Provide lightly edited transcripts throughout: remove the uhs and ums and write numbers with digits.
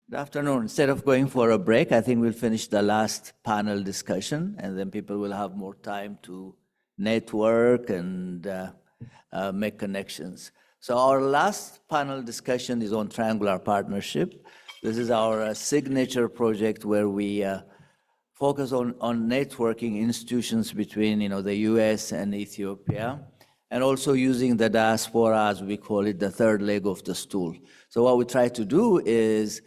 Good afternoon. Instead of going for a break, I think we'll finish the last panel discussion, and then people will have more time to network and make connections. So our last panel discussion is on triangular partnership. This is our signature project where we focus on networking institutions between the US and Ethiopia, and also using the diaspora, as we call it, the third leg of the stool. So what we try to do is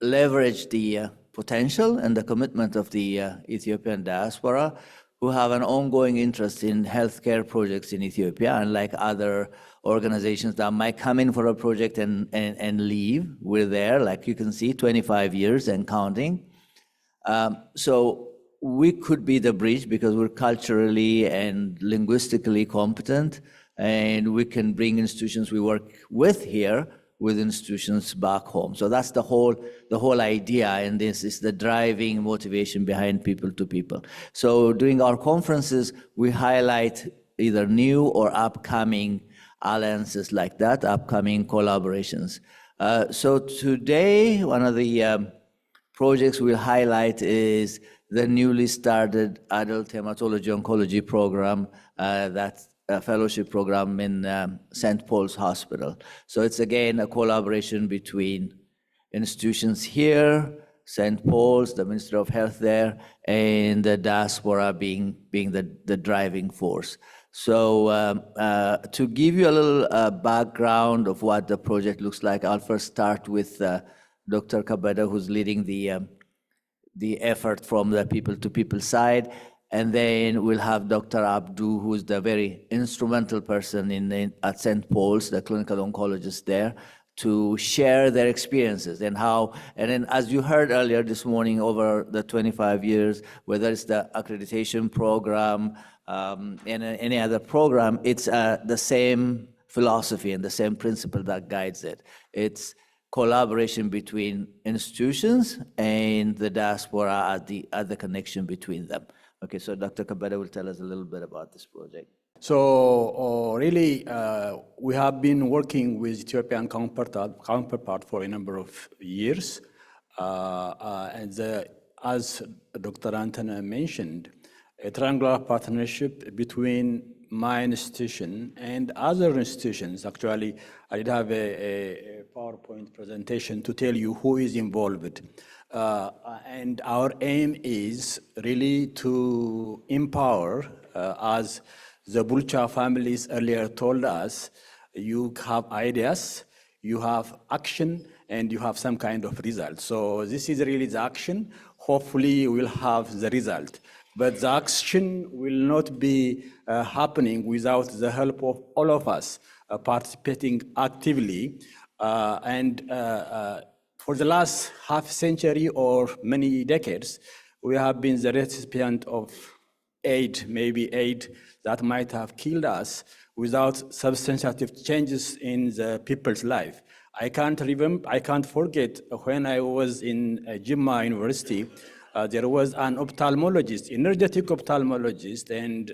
leverage the potential and the commitment of the Ethiopian diaspora, who have an ongoing interest in healthcare projects in Ethiopia, unlike other organizations that might come in for a project and leave. We're there, like you can see, 25 years and counting. So we could be the bridge because we're culturally and linguistically competent, and we can bring institutions we work with here with institutions back home. So that's the whole idea, and this is the driving motivation behind people to people. So during our conferences, we highlight either new or upcoming alliances like that, upcoming collaborations. So today, one of the projects we'll highlight is the newly started adult hematology oncology program that's a fellowship program in St. Paul's Hospital. So it's again a collaboration between institutions here, St. Paul's, the Ministry of Health there, and the diaspora being the driving force. So to give you a little background of what the project looks like, I'll first start with Dr. Kabeda, who's leading the effort from the people-to-people side. And then we'll have Dr. Abdu, who's the very instrumental person at St. Paul's, the clinical oncologist there, to share their experiences and then as you heard earlier this morning, over the 25 years, whether it's the accreditation program and any other program, it's the same philosophy and the same principle that guides it. It's collaboration between institutions and the diaspora at the connection between them. Okay, so Dr. Kabeda will tell us a little bit about this project. So really, we have been working with Ethiopian counterpart for a number of years. As Dr. Anton mentioned, a triangular partnership between my institution and other institutions. Actually, I did have a PowerPoint presentation to tell you who is involved. And our aim is really to empower, as the Bulcha families earlier told us, you have ideas, you have action, and you have some kind of result. So this is really the action. Hopefully we'll have the result. But the action will not be happening without the help of all of us participating actively. For the last half century or many decades, we have been the recipient of aid, maybe aid that might have killed us without substantive changes in the people's life. I can't forget when I was in Jimma University, there was an ophthalmologist, energetic ophthalmologist, and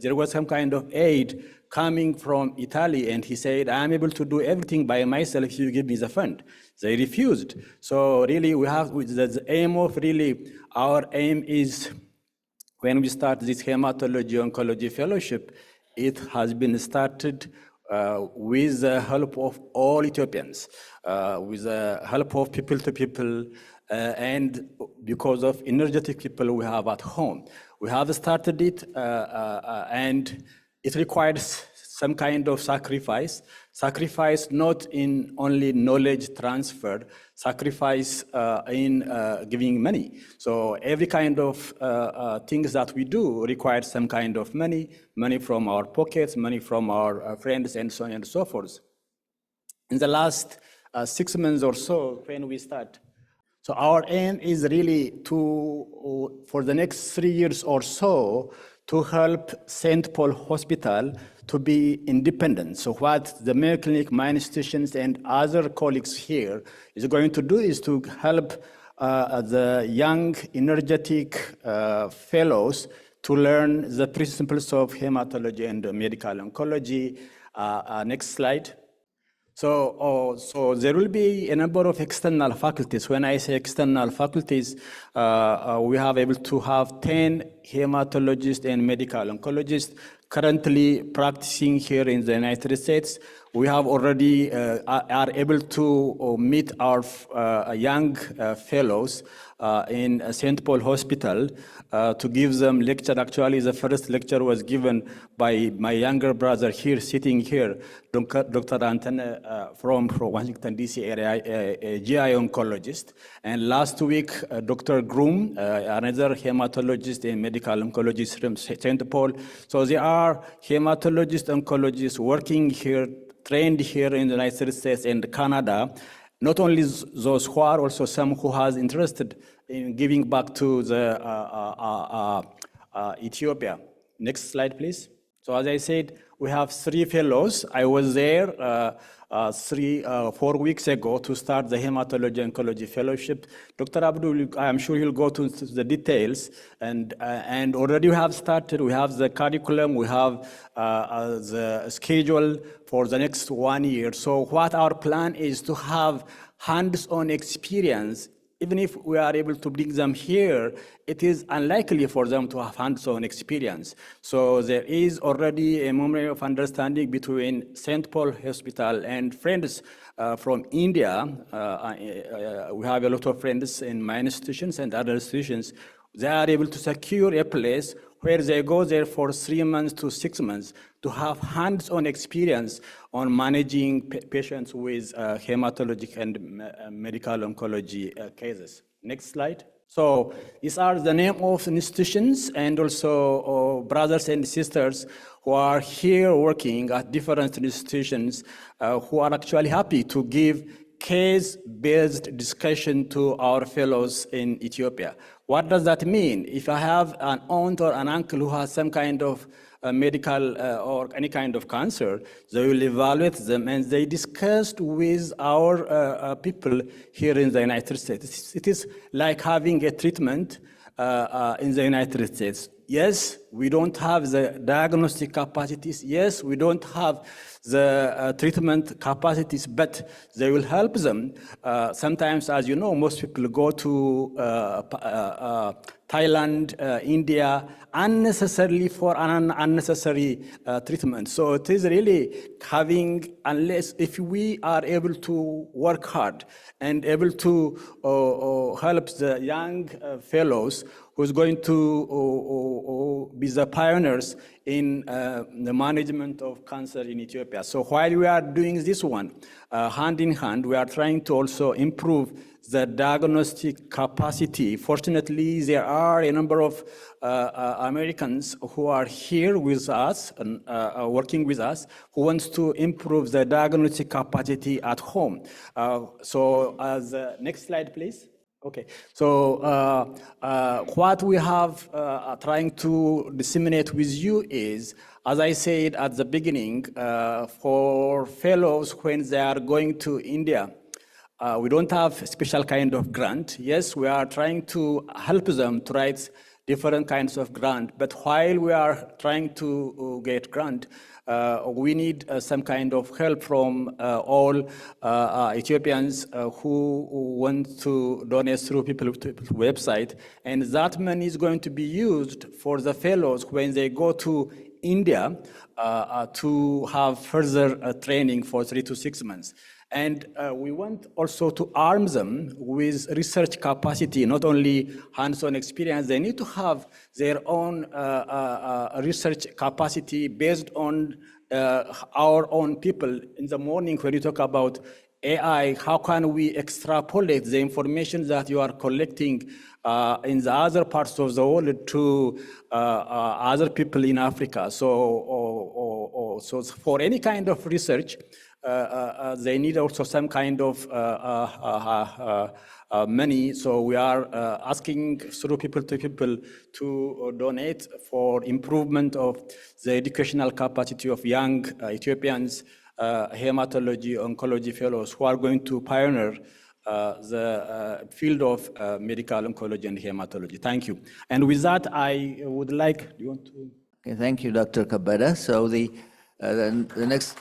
there was some kind of aid coming from Italy, and he said, I'm able to do everything by myself if you give me the fund. They refused. So really, we have the aim of really, our aim is when we start this hematology oncology fellowship, it has been started with the help of all Ethiopians, with the help of people to people, and because of energetic people we have at home. We have started it, and it requires some kind of sacrifice not in only knowledge transfer, sacrifice in giving money. So every kind of things that we do requires some kind of money from our pockets, money from our friends, and so on and so forth. In the last 6 months or so, when we start, so our aim is really to, for the next 3 years or so, to help St. Paul Hospital to be independent. So what the Mayo Clinic, my institutions, and other colleagues here is going to do is to help the young, energetic fellows to learn the principles of hematology and medical oncology. Next slide. So there will be a number of external faculties. When I say external faculties, we have able to have 10 hematologists and medical oncologists currently practicing here in the United States. We have already are able to meet our young fellows in St. Paul Hospital to give them lecture. Actually, the first lecture was given by my younger brother here, sitting here, Dr. Antony from Washington, D.C. area, a GI oncologist. And last week, Dr. Groom, another hematologist and medical oncologist from St. Paul. So there are hematologists, oncologists working here, trained here in the United States and Canada. Not only those who are also some who has interested in giving back to the Ethiopia. Next slide, please. So as I said, we have 3 fellows. I was there 4 weeks ago to start the Hematology Oncology Fellowship. Dr. Abdul, I'm sure he'll go to the details. And already we have started. We have the curriculum. We have the schedule for the next 1 year. So what our plan is to have hands-on experience. Even if we are able to bring them here, it is unlikely for them to have hands-on experience. So there is already a memorandum of understanding between St. Paul Hospital and friends from India. We have a lot of friends in my institutions and other institutions. They are able to secure a place where they go there for 3 months to 6 months to have hands-on experience on managing patients with hematologic and medical oncology cases. Next slide. So these are the name of institutions and also brothers and sisters who are here working at different institutions who are actually happy to give case-based discussion to our fellows in Ethiopia. What does that mean? If I have an aunt or an uncle who has some kind of medical or any kind of cancer, they will evaluate them and they discussed with our people here in the United States. It is like having a treatment in the United States. Yes, we don't have the diagnostic capacities. Yes, we don't have the treatment capacities, but they will help them. Sometimes, as you know, most people go to Thailand, India, unnecessarily for an unnecessary treatment. So it is really having, unless if we are able to work hard and able to help the young fellows who's going to be the pioneers in the management of cancer in Ethiopia. So while we are doing this one, hand in hand, we are trying to also improve the diagnostic capacity. Fortunately, there are a number of Americans who are here with us and working with us who wants to improve the diagnostic capacity at home. So as next slide, please. Okay, so what we have trying to disseminate with you is, as I said at the beginning, for fellows when they are going to India, we don't have a special kind of grant. Yes, we are trying to help them to write different kinds of grant, but while we are trying to get grant, we need some kind of help from all Ethiopians who want to donate through people's website, and that money is going to be used for the fellows when they go to India to have further training for 3 to 6 months. And we want also to arm them with research capacity, not only hands-on experience. They need to have their own research capacity based on our own people. In the morning, when you talk about AI, how can we extrapolate the information that you are collecting in the other parts of the world to other people in Africa? So for any kind of research, they need also some kind of money. So we are asking through people to donate for improvement of the educational capacity of young Ethiopians, hematology, oncology fellows who are going to pioneer the field of medical oncology and hematology. Thank you. And with that, I would like, do you want to? Okay, thank you, Dr. Kabeda. So the next,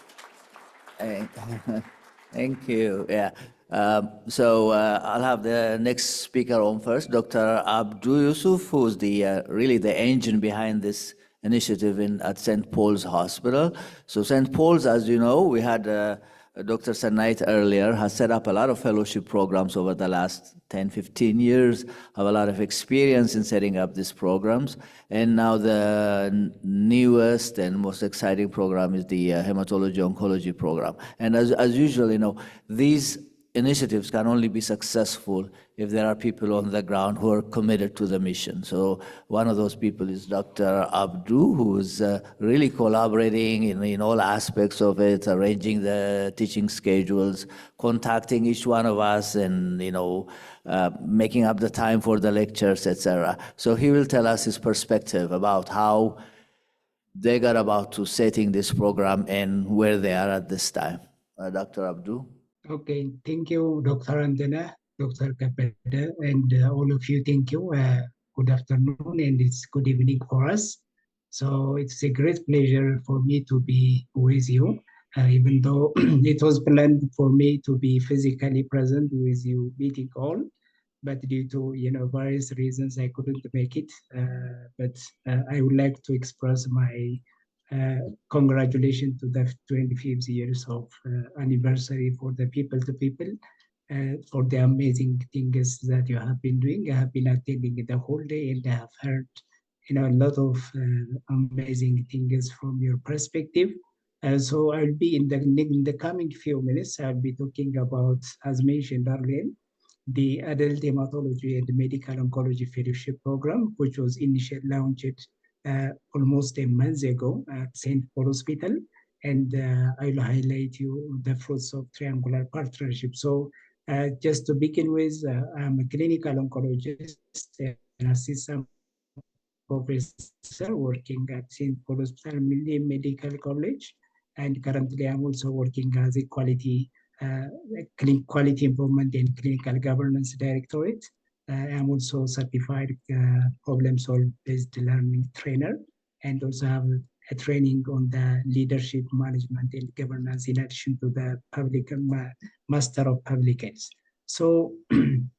Thank you. Yeah. I'll have the next speaker on first, Dr. Abdu Yusuf, who's the really the engine behind this initiative at St. Paul's Hospital. So St. Paul's, as you know, we had Dr. Sanait earlier, has set up a lot of fellowship programs over the last 10, 15 years, have a lot of experience in setting up these programs. And now the newest and most exciting program is the hematology oncology program. And as usual, you know, these initiatives can only be successful if there are people on the ground who are committed to the mission. So one of those people is Dr. Abdu, who is really collaborating in all aspects of it, arranging the teaching schedules, contacting each one of us, and making up the time for the lectures, etc. So he will tell us his perspective about how they got about to setting this program and where they are at this time. Dr. Abdu. Okay, thank you, Dr. Andana, Dr. Kapeda, and all of you, thank you. Good afternoon, and it's good evening for us. So it's a great pleasure for me to be with you, even though it was planned for me to be physically present with you meeting all, but due to various reasons, I couldn't make it. But I would like to express my congratulations to the 25th years of anniversary for the people to people, for the amazing things that you have been doing. I have been attending the whole day, and I have heard a lot of amazing things from your perspective. So I'll be in the coming few minutes, I'll be talking about, as mentioned earlier, the Adult Hematology and Medical Oncology Fellowship Program, which was initially launched almost a month ago at St. Paul Hospital. And I'll highlight you the fruits of triangular partnership. So just to begin with, I'm a clinical oncologist and assistant professor working at St. Paul Hospital Medical College. And currently I'm also working as a quality improvement and clinical governance directorate. I'm also certified problem-solved-based learning trainer, and also have a training on the leadership management and governance in addition to the public master of public health. So in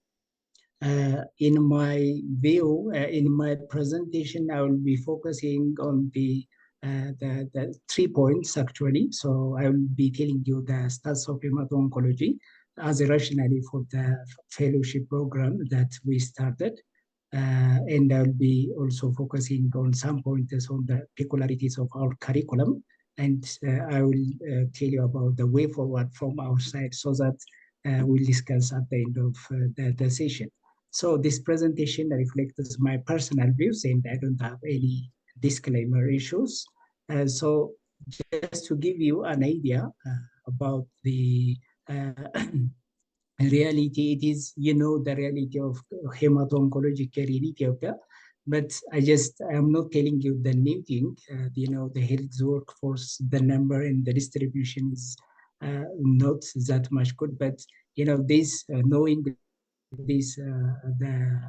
my view, in my presentation, I will be focusing on the 3 points actually. So I will be telling you the status of hemato-oncology as a rationale for the fellowship program that we started. And I'll be also focusing on some pointers on the peculiarities of our curriculum. And I will tell you about the way forward from our side, so that we'll discuss at the end of the session. So this presentation reflects my personal views, and I don't have any disclaimer issues. So just to give you an idea about the reality, it is, the reality of hemato-oncology care in Ethiopia. But I'm not telling you the new thing. The health workforce, the number and the distribution is not that much good. But, knowing this, the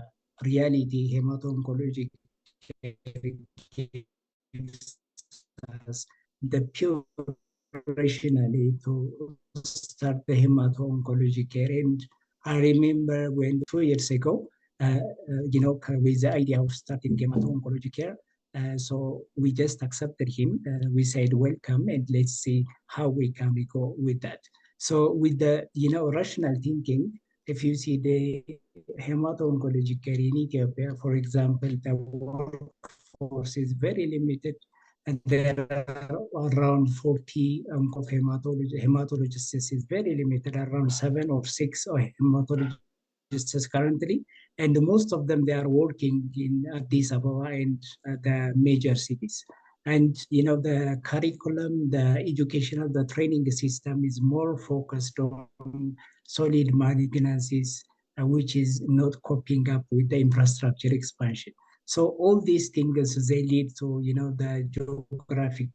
reality, hemato-oncology gives us the pure rationale to start the hemato-oncology care. And I remember when 2 years ago, with the idea of starting hemato-oncology care, so we just accepted him. We said, welcome, and let's see how we can go with that. So with the, rational thinking, if you see the hemato-oncology care in Ethiopia, for example, the workforce is very limited, and there are around 40 of hematologists is very limited, around 7 or 6 hematologists currently. And most of them, they are working in Addis Ababa and the major cities. And, the curriculum, the educational, the training system is more focused on solid malignancies, which is not coping up with the infrastructure expansion. So all these things, they lead to, the geographic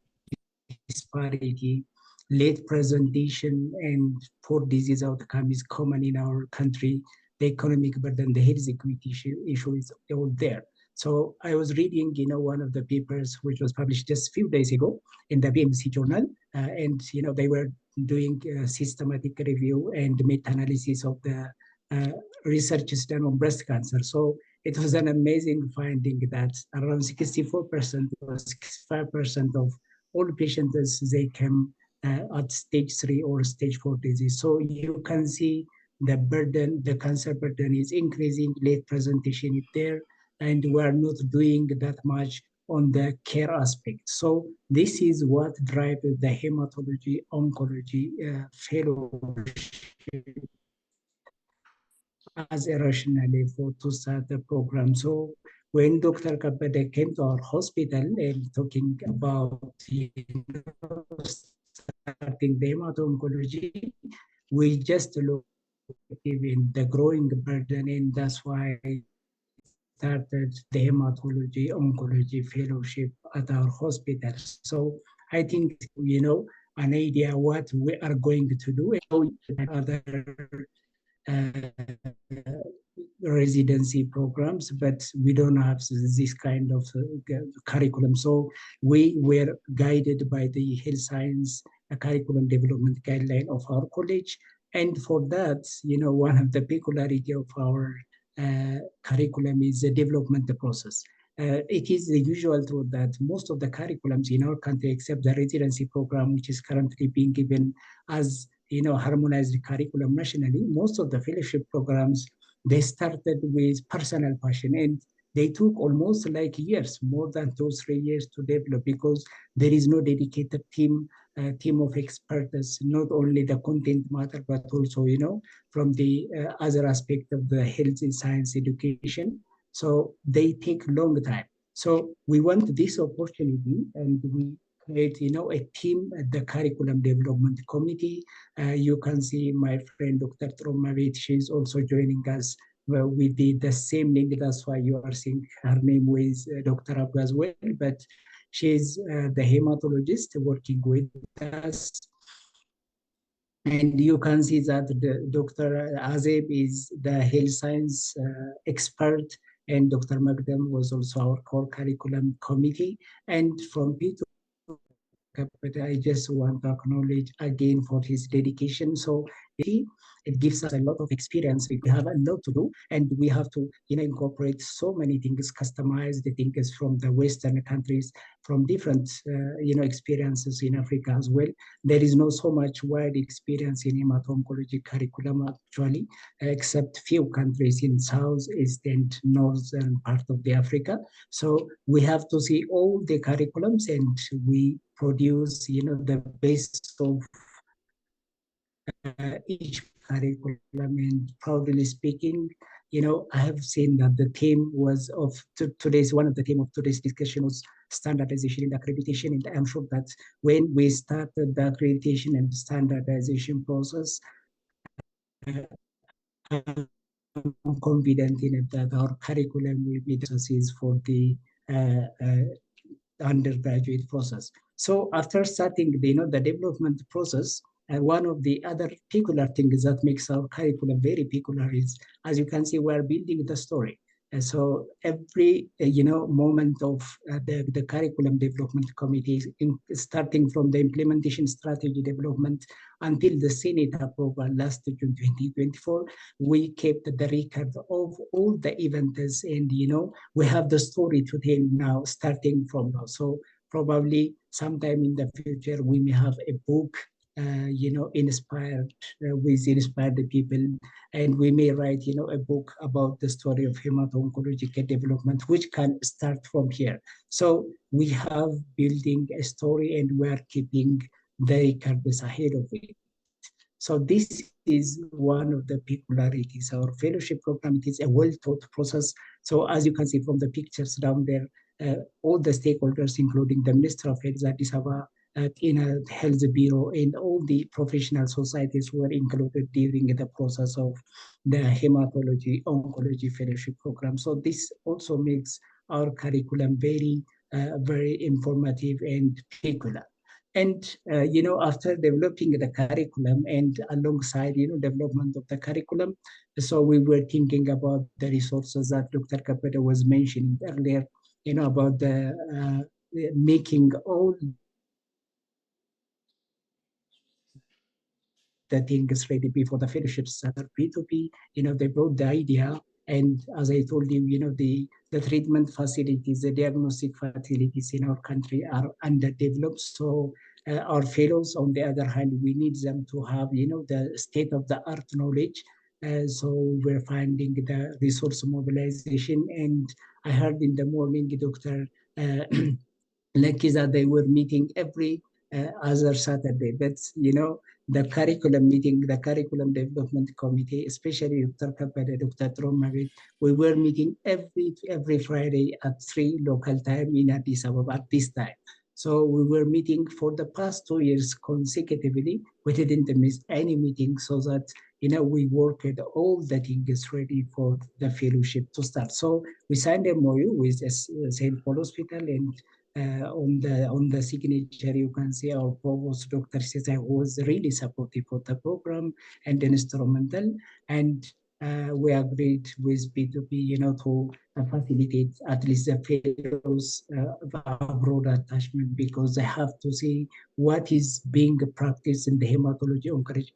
disparity, late presentation, and poor disease outcome is common in our country. The economic burden, the health equity issue is all there. So I was reading, one of the papers which was published just a few days ago in the BMC journal, and they were doing systematic review and meta-analysis of the research done on breast cancer. So it was an amazing finding that around 64% or 65% of all patients, they came at stage 3 or stage 4 disease. So you can see the burden, the cancer burden is increasing, late presentation is there, and we're not doing that much on the care aspect. So this is what drives the hematology oncology fellowship as a rationale for to start the program. So when Dr. Kabede came to our hospital and talking about starting the hemato-oncology, we just looked in the growing burden, and that's why I started the hematology oncology fellowship at our hospital. So I think, an idea what we are going to do and other residency programs, but we don't have this kind of curriculum. So we were guided by the health science curriculum development guideline of our college. And for that, one of the peculiarity of our curriculum is the development process. It is the usual truth that most of the curriculums in our country, except the residency program, which is currently being given as harmonized curriculum nationally, most of the fellowship programs, they started with personal passion, and they took almost like years, more than 2-3 years to develop, because there is no dedicated team of experts, not only the content matter, but also, from the other aspect of the health and science education. So they take long time. So we want this opportunity, and we create, a team at the curriculum development committee. You can see my friend, Dr. Tromavit, she's also joining us. Well, we did the same name, that's why you are seeing her name with Dr. Abu as well, but she's the hematologist working with us. And you can see that Dr. Azeb is the health science expert, and Dr. Magdam was also our core curriculum committee. And from Peter, I just want to acknowledge again for his dedication. So it gives us a lot of experience. We have a lot to do, and we have to incorporate so many things, customize the things from the Western countries, from different experiences in Africa as well. There is not so much wide experience in hemato-oncology curriculum actually, except few countries in South, East, and Northern part of the Africa. So we have to see all the curriculums, and we produce the best of each curriculum. And proudly speaking, I have seen that the theme was of today's, one of the theme of today's discussion was standardization and accreditation. And I'm sure that when we started the accreditation and standardization process, I'm confident in it that our curriculum will be the basis for the undergraduate process. So after starting the development process, one of the other peculiar things that makes our curriculum very peculiar is, as you can see, we're building the story. And so every moment of the curriculum development committee, starting from the implementation strategy development until the Senate approval last June 2024, we kept the record of all the events, and we have the story to tell now, starting from now. So probably sometime in the future we may have a book inspired the people, and we may write a book about the story of hemato-oncological development, which can start from here. So we have building a story, and we are keeping the records ahead of it. So this is one of the peculiarities. Our fellowship program, it is a well-thought process. So as you can see from the pictures down there, all the stakeholders, including the Minister of Health, Addis Ababa, Health Bureau, and all the professional societies were included during the process of the hematology oncology fellowship program. So this also makes our curriculum very, very informative and peculiar. And after developing the curriculum and alongside development of the curriculum, so we were thinking about the resources that Dr. Kapeda was mentioning earlier, about the making all the things ready before the fellowships started. P2P, they brought the idea. And as I told you, the treatment facilities, the diagnostic facilities in our country are underdeveloped. So our fellows, on the other hand, we need them to have, the state-of-the-art knowledge. So we're finding the resource mobilization. And I heard in the morning, Dr. Lakiza, they were meeting every other Saturday. That's, the curriculum meeting, the curriculum development committee, especially Dr. Kapade, Dr. Tromavit, we were meeting every Friday at 3 local time in Addis Ababa at this time. So we were meeting for the past 2 years consecutively. We didn't miss any meeting, so that we worked all the things ready for the fellowship to start. So we signed a MOU with St. Paul Hospital, and on the signature, you can see our provost, Dr. Cesar, who was really supportive of the program and instrumental. And we agreed with P2P, to facilitate at least the fellows abroad attachment, because they have to see what is being practiced in the hematology oncology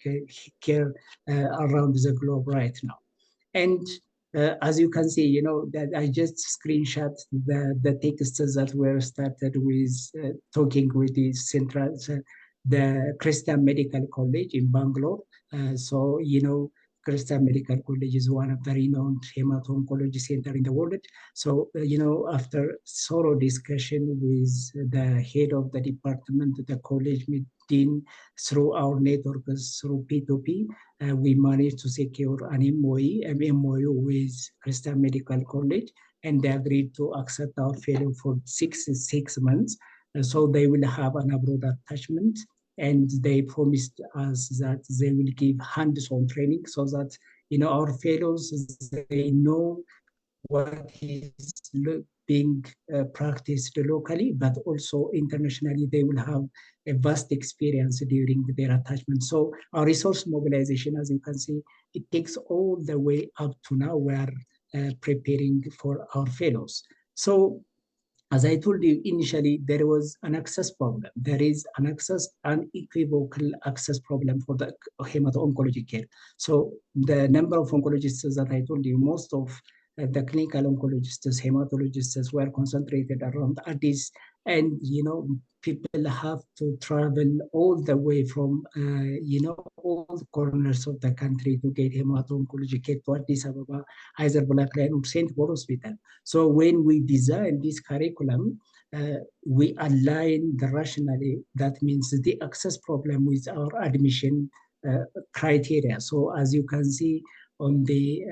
care around the globe right now. And as you can see, that I just screenshot the texts that were started with talking with the central, the Christian Medical College in Bangalore. So, Christian Medical College is one of the renowned hemato-oncology center in the world. So, after thorough discussion with the head of the department, the college dean, through our networks, through P2P, we managed to secure an MOU with Christian Medical College, and they agreed to accept our fellow for six months. So they will have an abroad attachment, and they promised us that they will give hands-on training so that our fellows, they know what is being practiced locally, but also internationally. They will have a vast experience during their attachment. So our resource mobilization, as you can see, it takes all the way up to now. We are preparing for our fellows. So as I told you initially, there was an access problem. There is an unequivocal access problem for the hemato-oncology care. So the number of oncologists that I told you, most of the clinical oncologists, hematologists were concentrated around Addis, and people have to travel all the way from all corners of the country to get hemato-oncology care to Addis Ababa, either Black Lion or St. Paul Hospital. So when we design this curriculum, we align the rationale, that means the access problem, with our admission criteria. So as you can see on the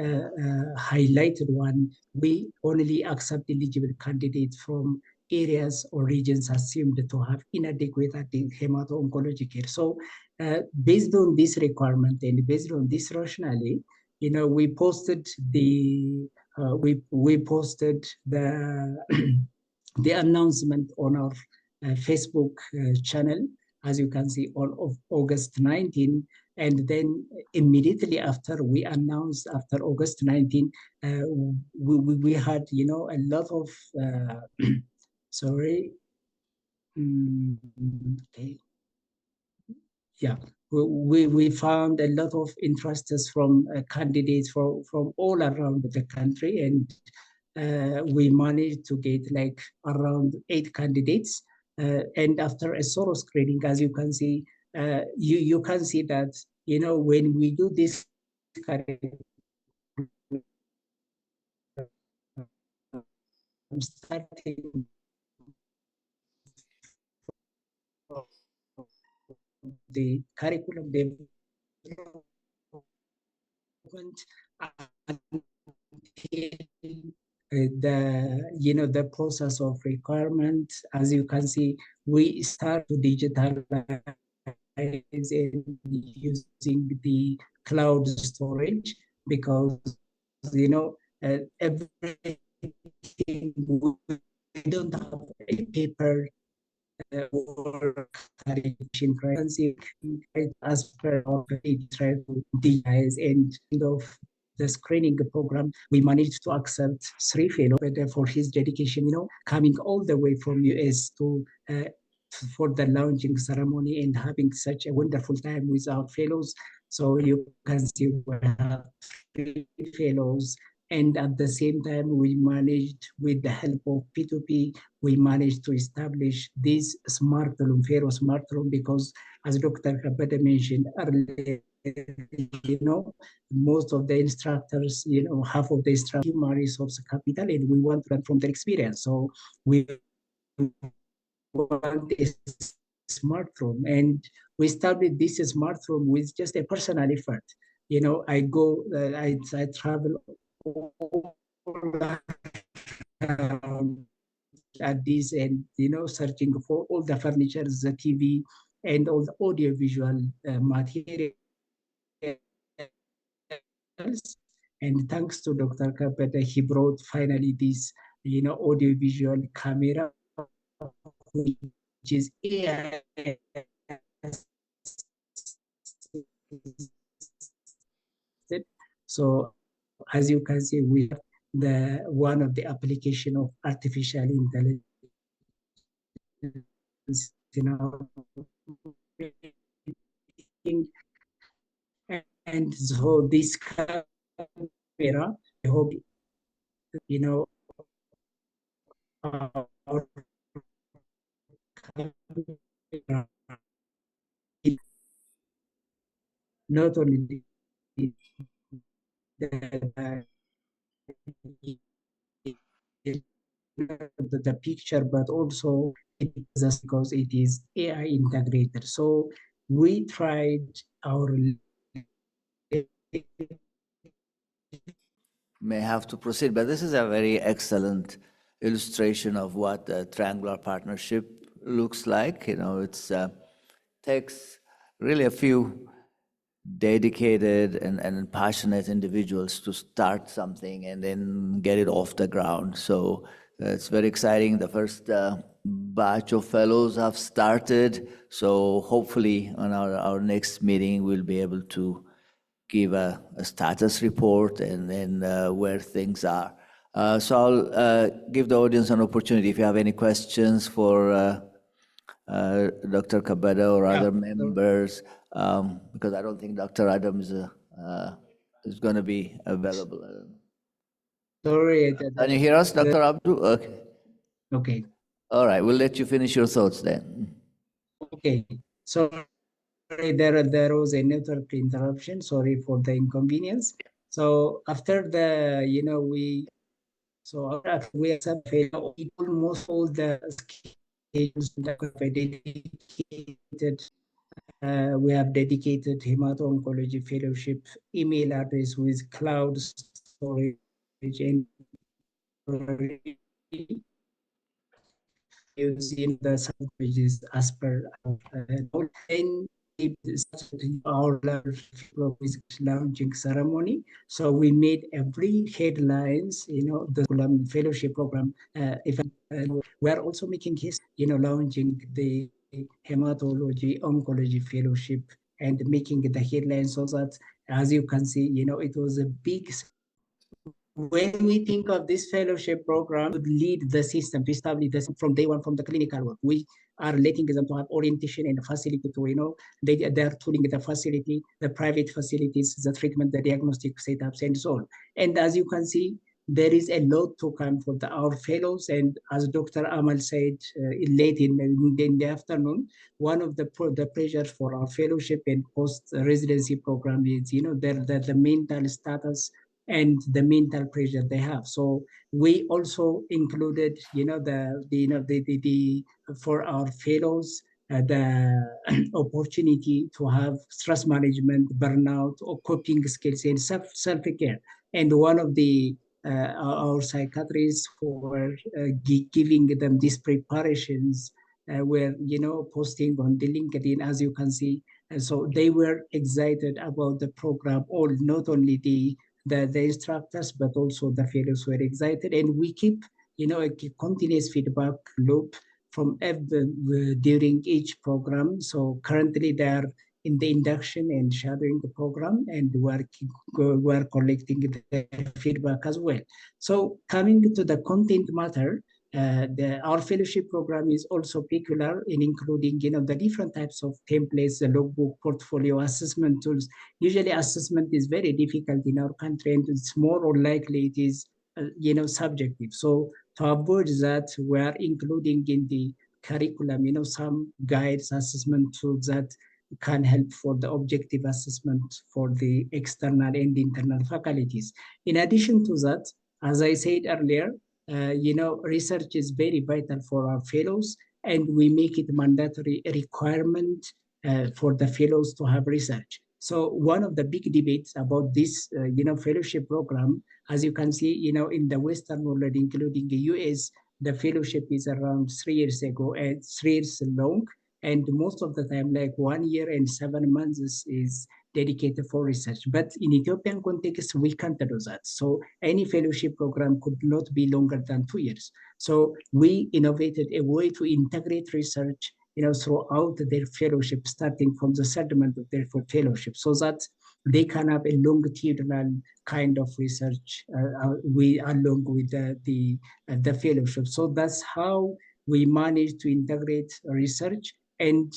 highlighted one, we only accept eligible candidates from areas or regions assumed to have inadequate hemato-oncology care. So based on this requirement and based on this rationale, we posted the we posted the the announcement on our Facebook channel, as you can see, on August 19. And then immediately after we announced, after August 19, we had, a lot of, sorry, okay. Yeah, we found a lot of interests from candidates from all around the country, and we managed to get like around 8 candidates. And after a thorough screening, as you can see, you can see that when we do this starting the curriculum development until the process of requirement. As you can see, we start to digitalize and using the cloud storage, because everything, we don't have a paper work as per our try to digitize, and of the screening program, we managed to accept 3 fellows for his dedication, coming all the way from US to for the launching ceremony and having such a wonderful time with our fellows. So you can see we have 3 fellows, and at the same time, we managed, with the help of P2P, we managed to establish this smart room, Fero smart room, because as Dr. Kabada mentioned earlier, most of the instructors, half of the instructors, human resource capital, and we want to learn from their experience. So we want a smart room, and we started this smart room with just a personal effort. I go, I travel all at this, and searching for all the furniture, the TV, and all the audio visual materials. And thanks to Dr. Kapeta, he brought finally this audio visual camera, which is AI. So as you can see, we have one of the application of artificial intelligence and so this camera, I hope our camera, not only the picture, but also because it is AI integrated. So we tried our May have to proceed, but this is a very excellent illustration of what a triangular partnership looks like. It's takes really a few dedicated and passionate individuals to start something and then get it off the ground. So it's very exciting. The first batch of fellows have started. So hopefully on our next meeting, we'll be able to give a status report and then where things are. So I'll give the audience an opportunity if you have any questions for Dr. Kabeda or other members, because I don't think Dr. Adams is going to be available. Sorry. Can you hear us, Dr. Abdu? Okay. Okay. All right, we'll let you finish your thoughts then. Okay. So there was a network interruption. Sorry for the inconvenience. So after the, we accepted almost all the schedules that were dedicated. We have dedicated hemato-oncology fellowship email address with cloud storage and using the subpages as per and our launching ceremony. So we made every headlines, the fellowship program. We are also making his, launching the hematology oncology fellowship and making the headlines so that, as you can see, it was a big. When we think of this fellowship program, would lead the system to establish this from day one, from the clinical work. We are letting them to have orientation and facility to, they are tooling the facility, the private facilities, the treatment, the diagnostic setups, and so on. And as you can see, there is a lot to come for our fellows. And as Dr. Amal said late in the afternoon, one of the pressures for our fellowship and post-residency program is, the mental status and the mental pressure they have. So we also included, for our fellows, the opportunity to have stress management, burnout, or coping skills, and self-care. And one of the our psychiatrists who were giving them these preparations were, posting on the LinkedIn, as you can see. And so they were excited about the program, or not only the instructors, but also the fellows were excited. And we keep, a continuous feedback loop from during each program. So currently they are in the induction and shadowing the program, and we're collecting the feedback as well. So coming to the content matter, our fellowship program is also peculiar in including, the different types of templates, the logbook, portfolio, assessment tools. Usually assessment is very difficult in our country, and it's more or likely it is, subjective. So to avoid that, we are including in the curriculum, some guides, assessment tools that can help for the objective assessment for the external and internal faculties. In addition to that, as I said earlier, research is very vital for our fellows, and we make it mandatory requirement for the fellows to have research. So one of the big debates about this, fellowship program, as you can see, in the Western world, including the US, the fellowship is around 3 years ago and 3 years long. And most of the time, like 1 year and 7 months is dedicated for research. But in Ethiopian context, we can't do that. So any fellowship program could not be longer than 2 years. So we innovated a way to integrate research, throughout their fellowship, starting from the settlement of their fellowship, so that they can have a longitudinal kind of research we along with the fellowship. So that's how we managed to integrate research. And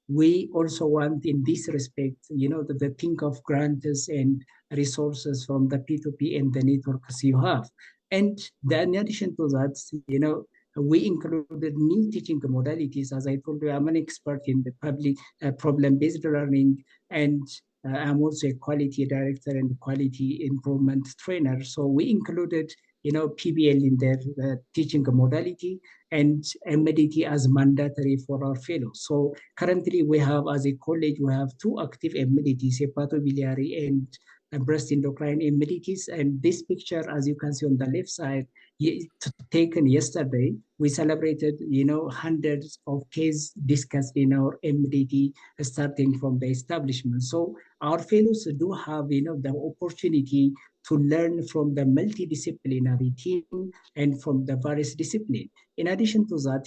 we also want, in this respect, to think of grants and resources from the P2P and the networks you have. And in addition to that, we included new teaching modalities. As I told you, I'm an expert in the public problem-based learning, and I'm also a quality director and quality improvement trainer. So we included, PBL in their teaching modality, and MDT as mandatory for our fellows. So currently we have, as a college, we have 2 active MDTs, hepatobiliary and breast endocrine MDTs. And this picture, as you can see on the left side, taken yesterday, we celebrated, hundreds of cases discussed in our MDT starting from the establishment. So our fellows do have, the opportunity to learn from the multidisciplinary team and from the various disciplines. In addition to that,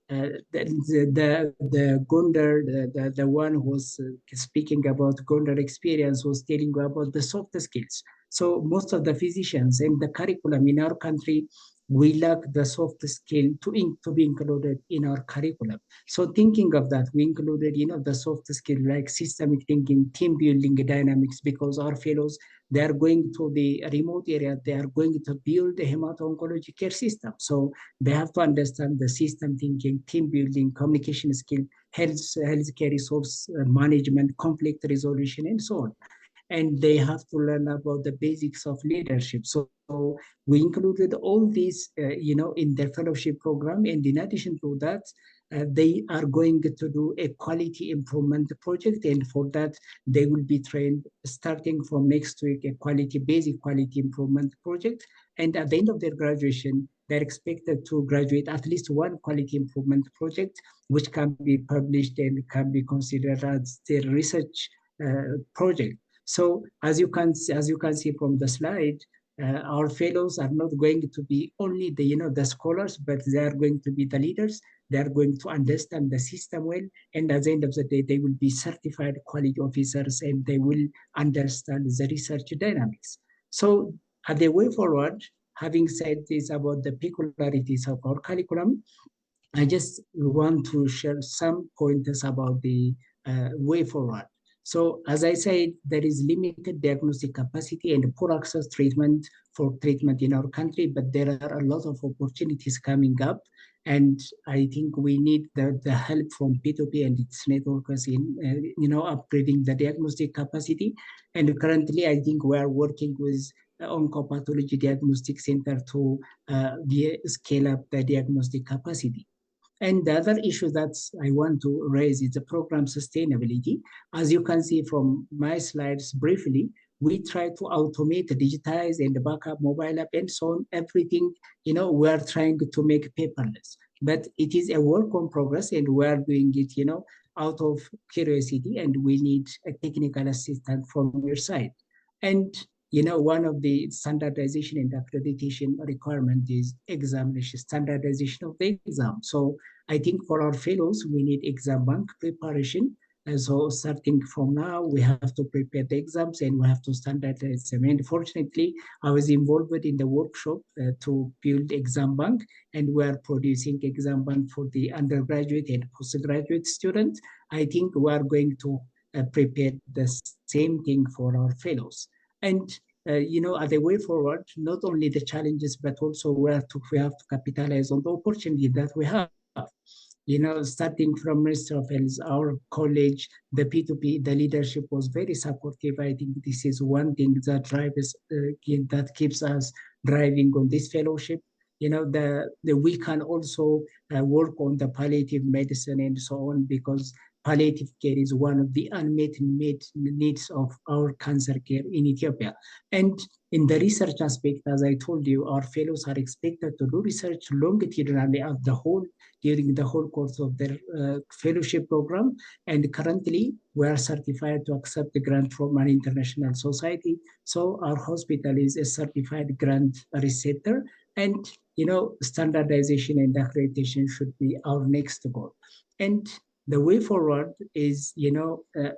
the Gondar, the one who was speaking about Gondar experience, was telling about the soft skills. So most of the physicians and the curriculum in our country, we lack the soft skill to be included in our curriculum. So thinking of that, we included, the soft skill like systemic thinking, team building dynamics, because our fellows, they are going to the remote area, they are going to build a hemato-oncology care system. So they have to understand the system thinking, team building, communication skill, healthcare resource management, conflict resolution, and so on. And they have to learn about the basics of leadership. So we included all these, in their fellowship program. And in addition to that, they are going to do a quality improvement project. And for that, they will be trained starting from next week, a basic quality improvement project. And at the end of their graduation, they're expected to graduate at least 1 quality improvement project, which can be published and can be considered as their research project. So as you can see from the slide, our fellows are not going to be only the scholars, but they are going to be the leaders. They are going to understand the system well, and at the end of the day, they will be certified quality officers, and they will understand the research dynamics. So at the way forward, having said this about the peculiarities of our curriculum, I just want to share some pointers about the way forward. So as I said, there is limited diagnostic capacity and poor access treatment in our country, but there are a lot of opportunities coming up. And I think we need the help from P2P and its networks in, upgrading the diagnostic capacity. And currently, I think we are working with Oncopathology Diagnostic Center to scale up the diagnostic capacity. And the other issue that I want to raise is the program sustainability. As you can see from my slides briefly, we try to automate, digitize, and backup mobile app and so on, everything, we are trying to make paperless. But it is a work in progress, and we are doing it, out of curiosity, and we need a technical assistance from your side. And one of the standardization and accreditation requirement is examination, standardization of the exam. So I think for our fellows, we need exam bank preparation. So starting from now, we have to prepare the exams and we have to standardize them. And fortunately, I was involved in the workshop to build exam bank, and we are producing exam bank for the undergraduate and postgraduate students. I think we are going to prepare the same thing for our fellows. And as a way forward, not only the challenges, but also we have to capitalize on the opportunity that we have. Starting from Minister of Health, our college, the P2P, the leadership was very supportive. I think this is one thing that drives, that keeps us driving on this fellowship. We can also work on the palliative medicine and so on, because palliative care is one of the unmet needs of our cancer care in Ethiopia. And in the research aspect, as I told you, our fellows are expected to do research longitudinally during the whole course of their fellowship program. And currently, we are certified to accept the grant from an international society. So our hospital is a certified grant resetter. And, standardization and accreditation should be our next goal. And the way forward is,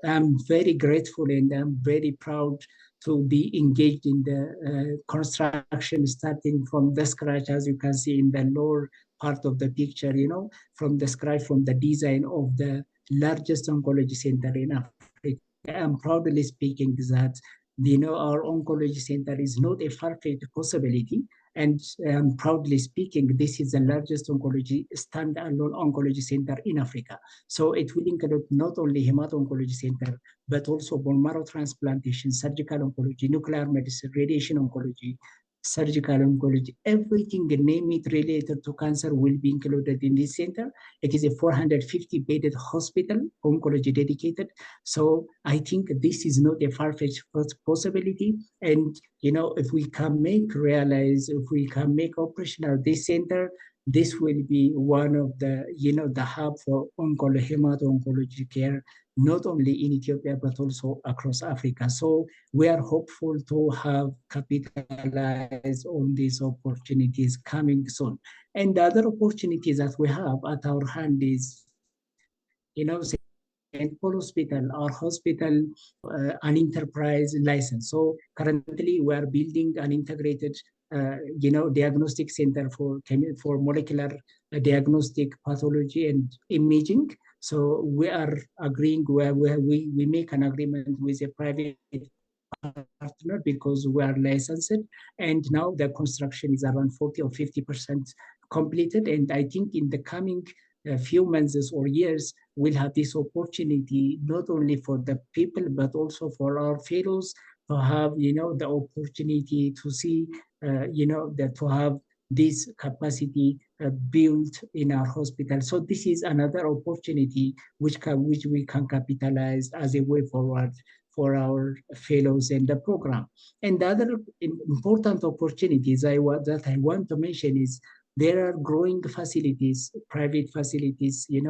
I'm very grateful and I'm very proud to be engaged in the construction, starting from the scratch, as you can see in the lower part of the picture, from the scratch, from the design of the largest oncology center in Africa. I'm proudly speaking that, our oncology center is not a far-fetched possibility. And proudly speaking, this is the largest standalone oncology center in Africa. So it will include not only hemato-oncology center, but also bone marrow transplantation, surgical oncology, nuclear medicine, radiation oncology, surgical oncology, everything, name it, related to cancer will be included in this center. It is a 450-bedded hospital, oncology dedicated. So I think this is not a far-fetched possibility. And, if we can if we can make operational this center, this will be one of the, the hub for hemato-oncology care, not only in Ethiopia, but also across Africa. So we are hopeful to have capitalized on these opportunities coming soon. And the other opportunities that we have at our hand is, St. Paul Hospital, our hospital, an enterprise license. So currently we are building an integrated, diagnostic center for molecular diagnostic, pathology, and imaging. So we are agreeing where we make an agreement with a private partner because we are licensed, and now the construction is around 40 or 50% completed. And I think in the coming few months or years, we'll have this opportunity not only for the people but also for our fellows to have, the opportunity to see, that to have this capacity built in our hospital. So this is another opportunity which we can capitalize as a way forward for our fellows in the program. And the other important opportunities that I want to mention is there are growing facilities, private facilities, in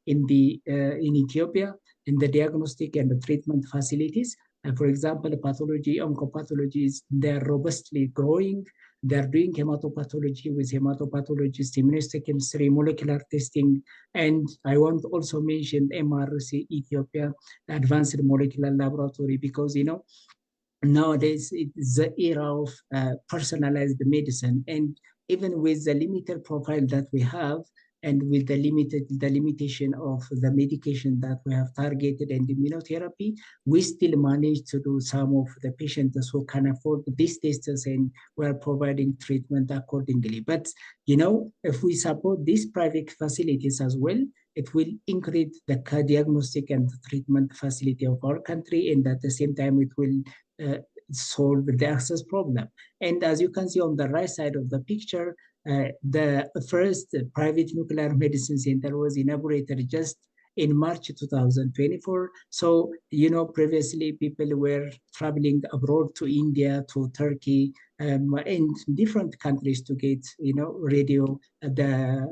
Ethiopia, in the diagnostic and the treatment facilities. For example, pathology, oncopathology, they're robustly growing. They're doing hematopathology with hematopathologist, immunohistochemistry, molecular testing. And I want to also mention MRC, Ethiopia Advanced Molecular Laboratory, because, nowadays it's the era of personalized medicine. And even with the limited profile that we have, and with the limitation of the medication that we have targeted and immunotherapy, we still manage to do some of the patients who can afford these tests, and we're providing treatment accordingly. But, if we support these private facilities as well, it will increase the diagnostic and treatment facility of our country, and at the same time, it will solve the access problem. And as you can see on the right side of the picture, the first private nuclear medicine center was inaugurated just in March 2024. So, previously people were traveling abroad to India, to Turkey, and different countries to get, the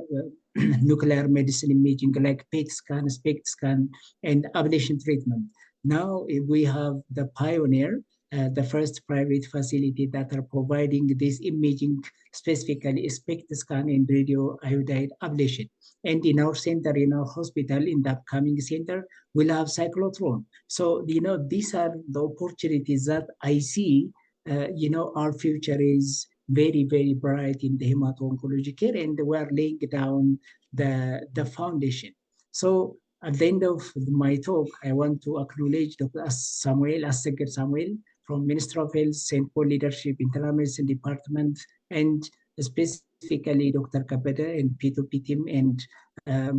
nuclear medicine imaging like PET scan, SPECT scan, and ablation treatment. Now we have the pioneer the first private facility that are providing this imaging, specifically SPECT scan and radio iodide ablation. And in our center, in our hospital, in the upcoming center, we'll have cyclotron. So, these are the opportunities that I see. Our future is very, very bright in the hemato-oncology care, and we are laying down the foundation. So at the end of my talk, I want to acknowledge Dr. Asseger Samuel from Ministry of Health, St. Paul Leadership Internal Medicine Department, and specifically Dr. Kabeda and P2P team, and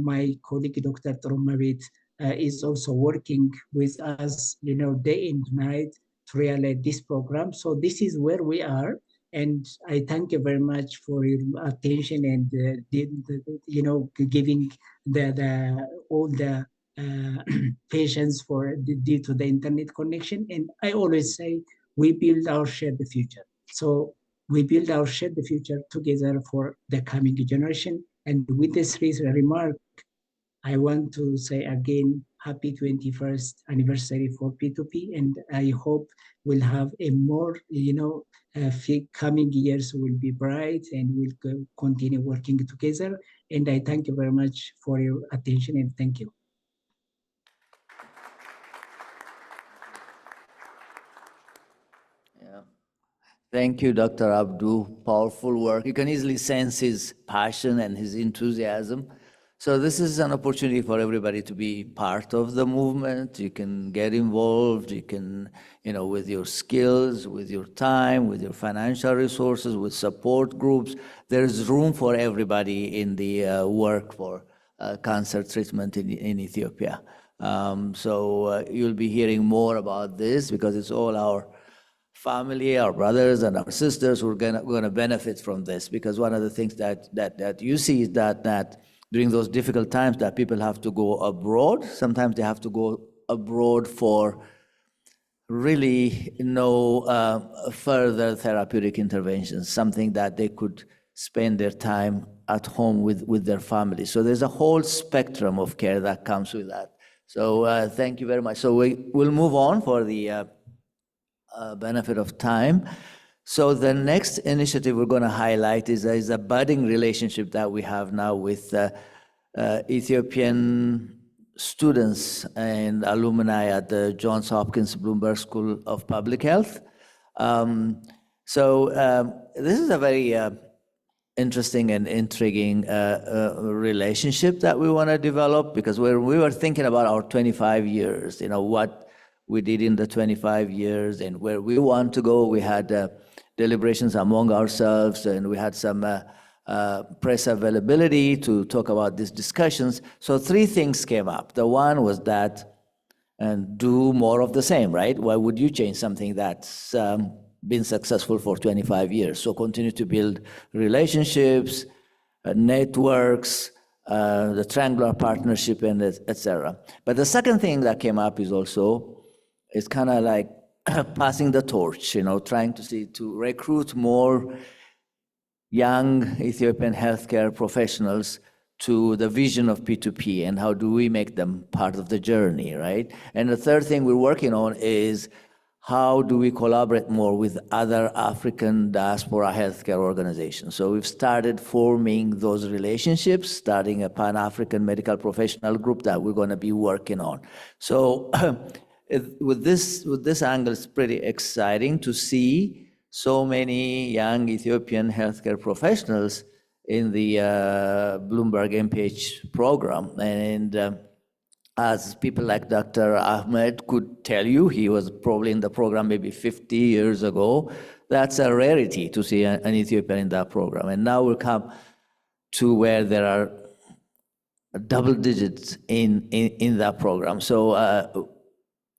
my colleague Dr. Toromabit is also working with us, day and night to realize this program. So this is where we are. And I thank you very much for your attention and giving all the patience for due to the internet connection. And I always say we build our shared future. So we build our shared future together for the coming generation. And with this remark, I want to say again, happy 21st anniversary for P2P, and I hope we'll have a more, coming years will be bright and we'll continue working together. And I thank you very much for your attention, and thank you. Yeah. Thank you, Dr. Abdu. Powerful work. You can easily sense his passion and his enthusiasm. So this is an opportunity for everybody to be part of the movement. You can get involved. You can, with your skills, with your time, with your financial resources, with support groups. There's room for everybody in the work for cancer treatment in Ethiopia. So you'll be hearing more about this because it's all our family, our brothers and our sisters who are going to benefit from this. Because one of the things that you see is that during those difficult times that people have to go abroad. Sometimes they have to go abroad for really no further therapeutic interventions, something that they could spend their time at home with their family. So there's a whole spectrum of care that comes with that. So thank you very much. So we'll move on for the benefit of time. So the next initiative we're going to highlight is a budding relationship that we have now with Ethiopian students and alumni at the Johns Hopkins Bloomberg School of Public Health. This is a very interesting and intriguing relationship that we want to develop, because we were thinking about our 25 years, what we did in the 25 years and where we want to go. We had deliberations among ourselves, and we had some press availability to talk about these discussions. So 3 things came up. The one was that, and do more of the same, right? Why would you change something that's been successful for 25 years? So continue to build relationships, networks, the triangular partnership, and et cetera. But the second thing that came up is also, it's kind of like passing the torch, trying to recruit more young Ethiopian healthcare professionals to the vision of P2P, and how do we make them part of the journey, right? And the third thing we're working on is how do we collaborate more with other African diaspora healthcare organizations. So we've started forming those relationships, starting a Pan-African medical professional group that we're going to be working on. So with this angle, it's pretty exciting to see so many young Ethiopian healthcare professionals in the Bloomberg MPH program. And as people like Dr. Ahmed could tell you, he was probably in the program maybe 50 years ago. That's a rarity to see an Ethiopian in that program. And now we'll come to where there are double digits in that program. So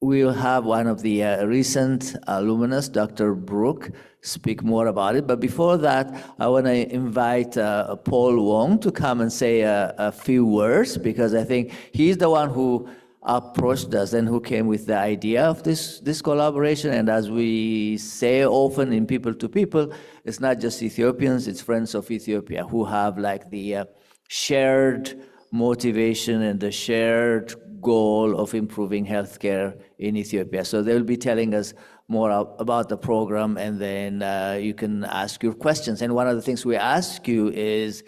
we'll have one of the recent alumnus, Dr. Brook, speak more about it. But before that, I want to invite Paul Wong to come and say a few words, because I think he's the one who approached us and who came with the idea of this collaboration. And as we say often in People to People, it's not just Ethiopians, it's friends of Ethiopia who have like the shared motivation and the shared goal of improving healthcare in Ethiopia. So they'll be telling us more about the program, and then you can ask your questions. And one of the things we ask you is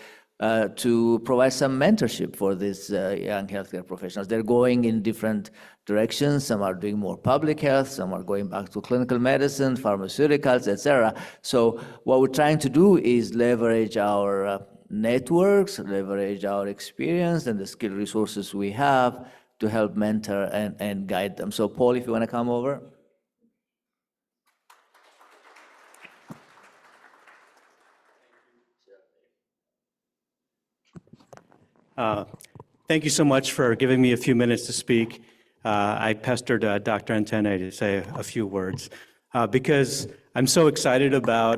to provide some mentorship for these young healthcare professionals. They're going in different directions. Some are doing more public health, some are going back to clinical medicine, pharmaceuticals, etc. So what we're trying to do is leverage our networks, leverage our experience and the skill resources we have to help mentor and guide them. So Paul, if you want to come over. Thank you so much for giving me a few minutes to speak. I pestered Dr. Antene to say a few words because I'm so excited about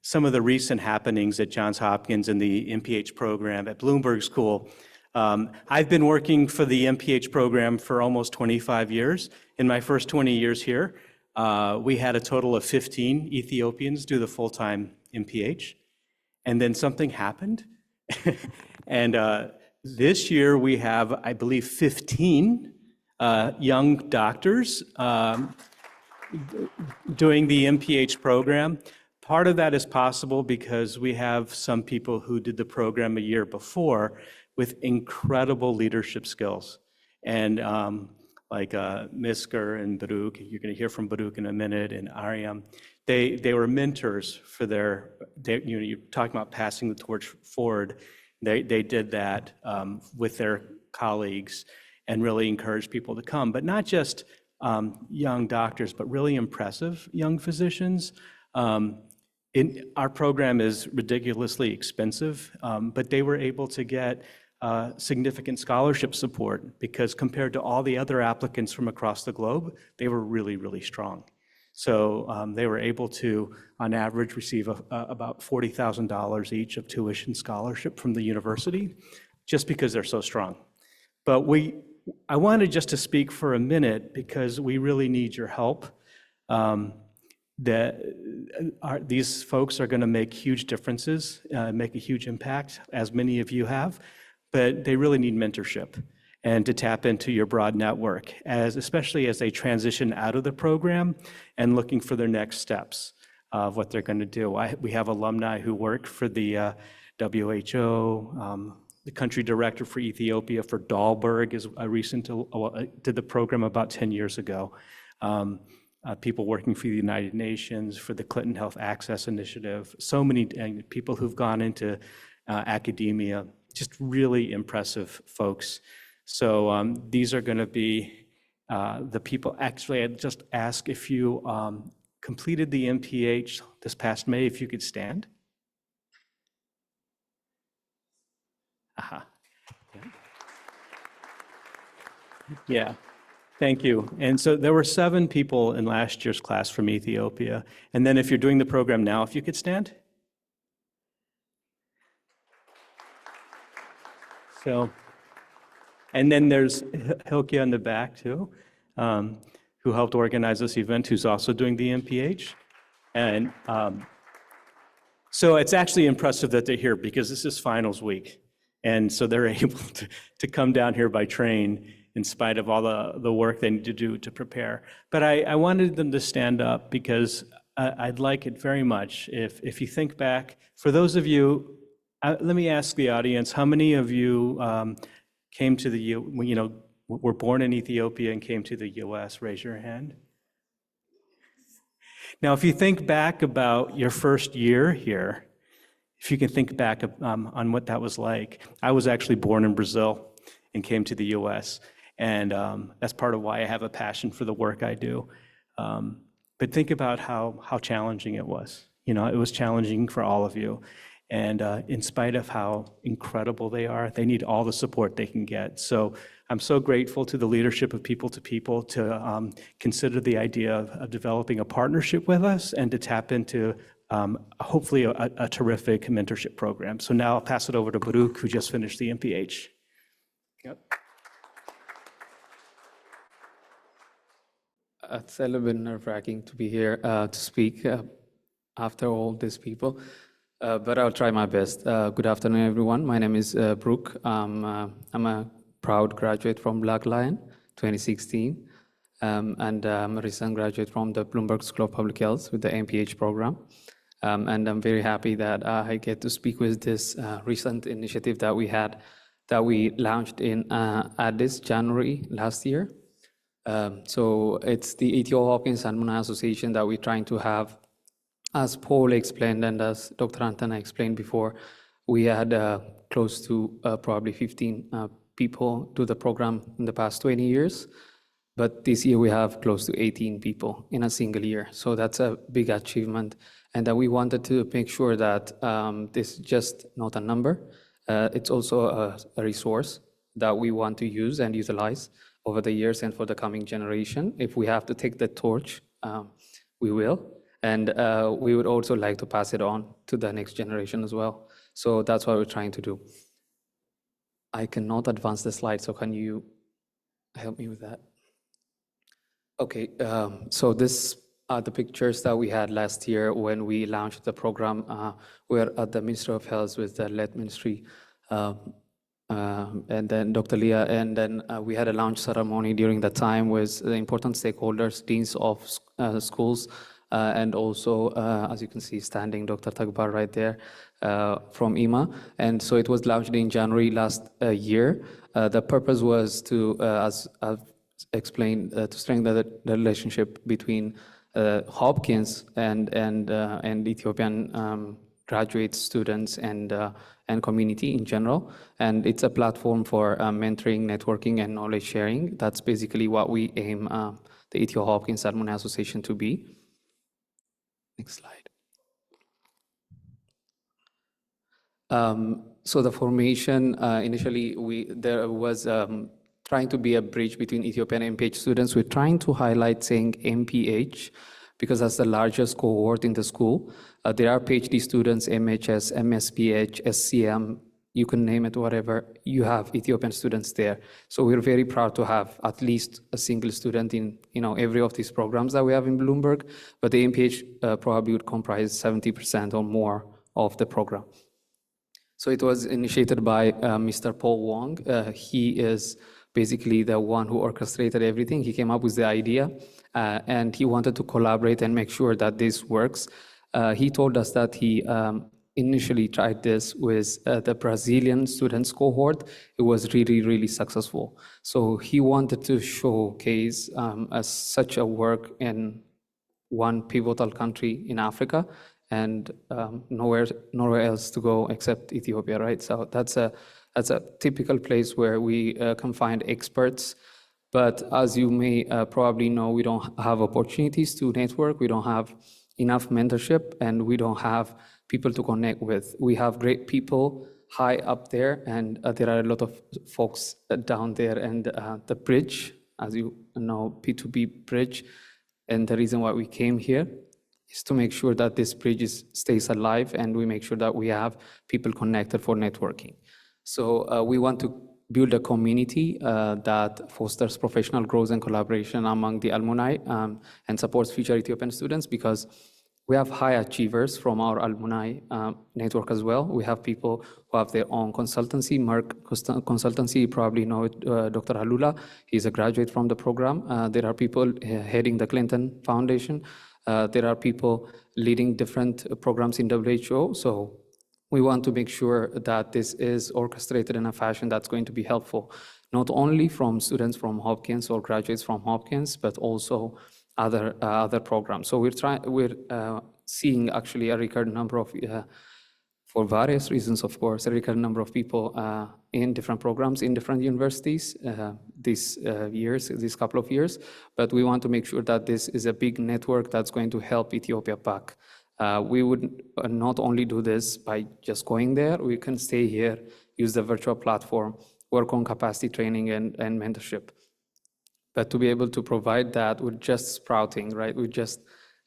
some of the recent happenings at Johns Hopkins and the MPH program at Bloomberg School. I've been working for the MPH program for almost 25 years. In my first 20 years here, we had a total of 15 Ethiopians do the full-time MPH. And then something happened. And this year we have, I believe, 15 young doctors doing the MPH program. Part of that is possible because we have some people who did the program a year before with incredible leadership skills. And like Misker and Baruch, you're going to hear from Baruch in a minute, and Ariam, they were mentors for you're talking about passing the torch forward. They did that with their colleagues and really encouraged people to come, but not just young doctors, but really impressive young physicians. Our program is ridiculously expensive, but they were able to get significant scholarship support because compared to all the other applicants from across the globe, they were really, really strong. So they were able to, on average, receive about $40,000 each of tuition scholarship from the university, just because they're so strong. But I wanted just to speak for a minute because we really need your help. These folks are going to make huge differences, make a huge impact, as many of you have, but they really need mentorship and to tap into your broad network, especially as they transition out of the program and looking for their next steps of what they're going to do. We have alumni who work for the WHO, the country director for Ethiopia for Dahlberg is did the program about 10 years ago. People working for the United Nations, for the Clinton Health Access Initiative, so many people who've gone into academia, just really impressive folks. So these are going to be the people. Actually, I'd just ask if you completed the MPH this past May, if you could stand. Aha. Yeah. Thank you. And so there were 7 people in last year's class from Ethiopia. And then if you're doing the program now, if you could stand. So, and then there's Hilkia in the back too, who helped organize this event, who's also doing the MPH. And so it's actually impressive that they're here because this is finals week. And so they're able to come down here by train in spite of all the work they need to do to prepare. But I wanted them to stand up because I'd like it very much if you think back. For those of you, let me ask the audience, how many of you came to were born in Ethiopia and came to the US? Raise your hand. Now, if you think back about your first year here, if you can think back on what that was like. I was actually born in Brazil and came to the US. And that's part of why I have a passion for the work I do. But think about how challenging it was. It was challenging for all of you. And in spite of how incredible they are, they need all the support they can get. So I'm so grateful to the leadership of People to People to consider the idea of developing a partnership with us and to tap into hopefully a terrific mentorship program. So now I'll pass it over to Baruch, who just finished the MPH. Yep. It's a little bit nerve-wracking to be here to speak after all these people, but I'll try my best. Good afternoon, everyone. My name is Brooke. I'm a proud graduate from Black Lion, 2016. and I'm a recent graduate from the Bloomberg School of Public Health with the MPH program. And I'm very happy that I get to speak with this recent initiative that we had, that we launched in Addis, January last year. So it's the ETHIOPIAN Alumni Association that we're trying to have. As Paul explained and as Dr. Antana explained before, we had close to probably 15 people do the program in the past 20 years. But this year we have close to 18 people in a single year. So that's a big achievement. And we wanted to make sure that this is just not a number. It's also a resource that we want to use and utilize over the years and for the coming generation. If we have to take the torch, we will. And we would also like to pass it on to the next generation as well. So that's what we're trying to do. I cannot advance the slide, so can you help me with that? Okay, so this are the pictures that we had last year when we launched the program. We're at the Ministry of Health with the LED Ministry, and then Dr. Leah, and then we had a launch ceremony during that time with the important stakeholders, deans of schools, and also, as you can see, standing Dr. Tagbar right there from IMA. And so it was launched in January last year. The purpose was to, as I've explained, to strengthen the relationship between Hopkins and Ethiopian graduate students and community in general. And it's a platform for mentoring, networking, and knowledge sharing. That's basically what we aim the ETHIOPIAN Alumni Association to be. Next slide. So the formation, initially, there was trying to be a bridge between Ethiopian and MPH students. We're trying to highlight saying MPH because that's the largest cohort in the school. There are PhD students, MHS, MSPH, SCM, you can name it, whatever. You have Ethiopian students there. So we're very proud to have at least a single student in every of these programs that we have in Bloomberg, but the MPH probably would comprise 70% or more of the program. So it was initiated by Mr. Paul Wong. He is basically the one who orchestrated everything. He came up with the idea, and he wanted to collaborate and make sure that this works. He told us that he initially tried this with the Brazilian students cohort. It was really, really successful. So he wanted to showcase as such a work in one pivotal country in Africa, and nowhere else to go except Ethiopia, right? So that's a typical place where we can find experts. But as you may probably know, we don't have opportunities to network. We don't have enough mentorship, and we don't have people to connect with. We have great people high up there, and there are a lot of folks down there. And the bridge, as you know, P2P bridge, and the reason why we came here is to make sure that this bridge stays alive, and we make sure that we have people connected for networking. So we want to build a community that fosters professional growth and collaboration among the alumni and supports future Ethiopian students, because we have high achievers from our alumni network as well. We have people who have their own consultancy. Merck Consultancy, you probably know Dr. Halula. He's a graduate from the program. There are people heading the Clinton Foundation. There are people leading different programs in WHO. So we want to make sure that this is orchestrated in a fashion that's going to be helpful, not only from students from Hopkins or graduates from Hopkins, but also other programs. So we're seeing actually a record number of, for various reasons, of course, a record number of people in different programs in different universities these couple of years. But we want to make sure that this is a big network that's going to help Ethiopia back. We would not only do this by just going there. We can stay here, use the virtual platform, work on capacity training and mentorship. But to be able to provide that, we're just sprouting, right? We're just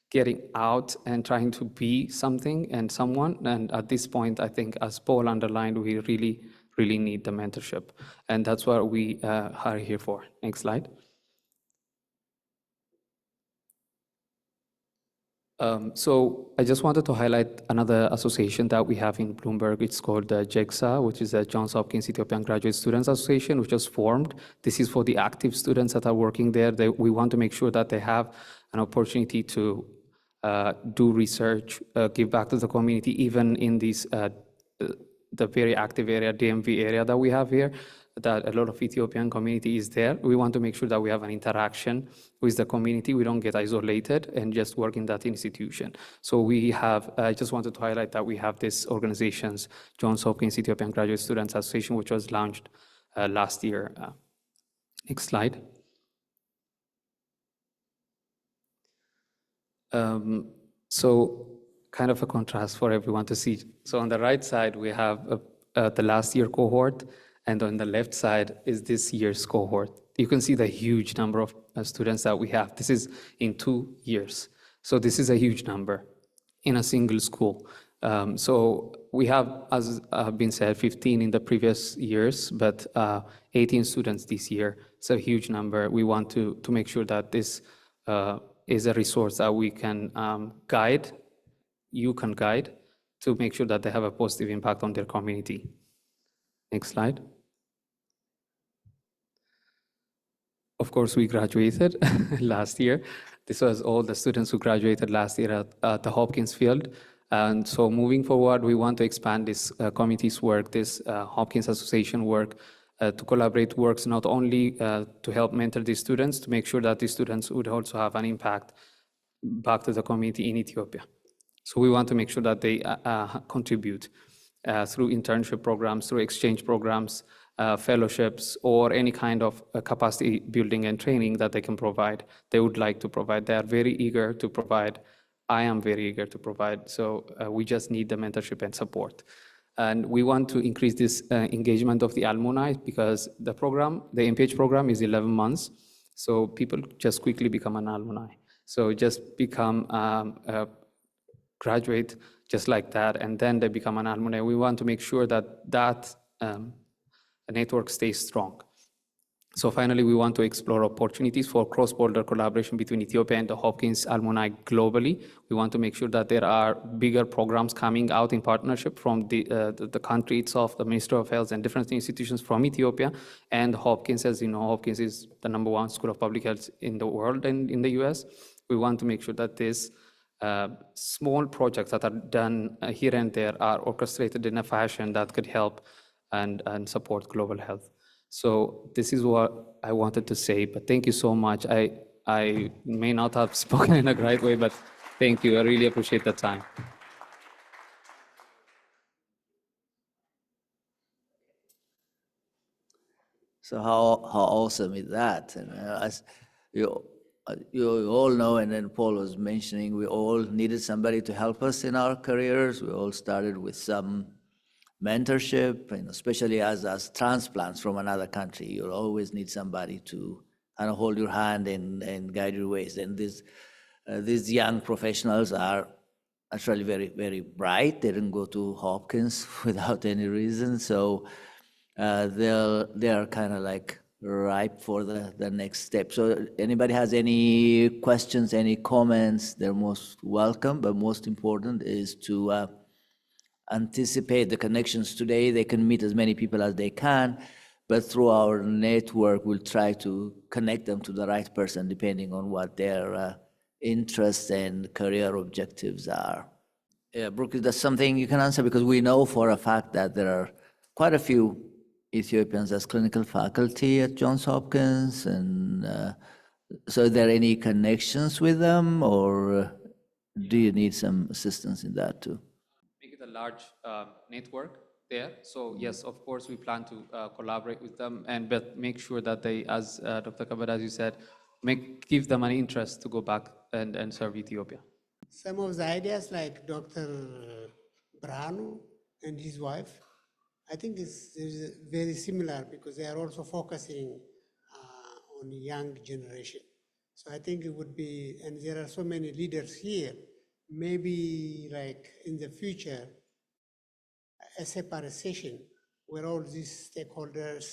getting out and trying to be something and someone. And at this point, I think, as Paul underlined, we really, really need the mentorship. And that's what we are here for. Next slide. So I just wanted to highlight another association that we have in Bloomberg. It's called JEGSA, which is the Johns Hopkins Ethiopian Graduate Students Association, which was formed. This is for the active students that are working there. We want to make sure that they have an opportunity to do research, give back to the community, even in this the very active area, DMV area that we have here, that a lot of Ethiopian community is there. We want to make sure that we have an interaction with the community. We don't get isolated and just work in that institution. So we have, I just wanted to highlight that we have this organizations, Johns Hopkins Ethiopian Graduate Students Association, which was launched last year. Next slide. So kind of a contrast for everyone to see. So on the right side, we have the last year cohort, and on the left side is this year's cohort. You can see the huge number of students that we have. This is in 2 years. So this is a huge number in a single school. So we have, as been said, 15 in the previous years, but 18 students this year. It's a huge number. We want to make sure that this is a resource that we can guide, you can guide, to make sure that they have a positive impact on their community. Next slide. Of course, we graduated last year. This was all the students who graduated last year at the Hopkins field. And so moving forward, we want to expand this committee's work, this Hopkins Association work, to collaborate works not only to help mentor these students, to make sure that these students would also have an impact back to the community in Ethiopia. So we want to make sure that they contribute through internship programs, through exchange programs, fellowships, or any kind of capacity building and training that they can provide, they would like to provide. They are very eager to provide. I am very eager to provide. So we just need the mentorship and support. And we want to increase this engagement of the alumni, because the program, the MPH program, is 11 months. So people just quickly become an alumni. So just become a graduate just like that, and then they become an alumni. We want to make sure that that network stays strong. So finally, we want to explore opportunities for cross-border collaboration between Ethiopia and the Hopkins alumni globally. We want to make sure that there are bigger programs coming out in partnership from the country itself, the Ministry of Health, and different institutions from Ethiopia. And Hopkins, as you know, Hopkins is the #1 school of public health in the world and in the US. We want to make sure that these small projects that are done here and there are orchestrated in a fashion that could help and support global health. So this is what I wanted to say, but thank you so much. I may not have spoken in a great way, but thank you. I really appreciate the time. So how awesome is that? And as you all know, and then Paul was mentioning, we all needed somebody to help us in our careers. We all started with some mentorship, and especially as transplants from another country, you'll always need somebody to kind of hold your hand and guide your ways. And these young professionals are actually very, very bright. They didn't go to Hopkins without any reason. So they are kind of like ripe for the next step. So anybody has any questions, any comments, they're most welcome. But most important is to anticipate the connections today. They can meet as many people as they can, but through our network, we'll try to connect them to the right person depending on what their interests and career objectives are. Yeah, Brooke, is that something you can answer? Because we know for a fact that there are quite a few Ethiopians as clinical faculty at Johns Hopkins, and so are there any connections with them, or do you need some assistance in that too? Make it a large network there. So yes, of course, we plan to collaborate with them, but make sure that they, as Dr. Kabad, as you said, give them an interest to go back and serve Ethiopia. Some of the ideas like Dr. Branu and his wife, I think is very similar, because they are also focusing on young generation. So I think it would be, and there are so many leaders here, maybe like in the future, a separate session where all these stakeholders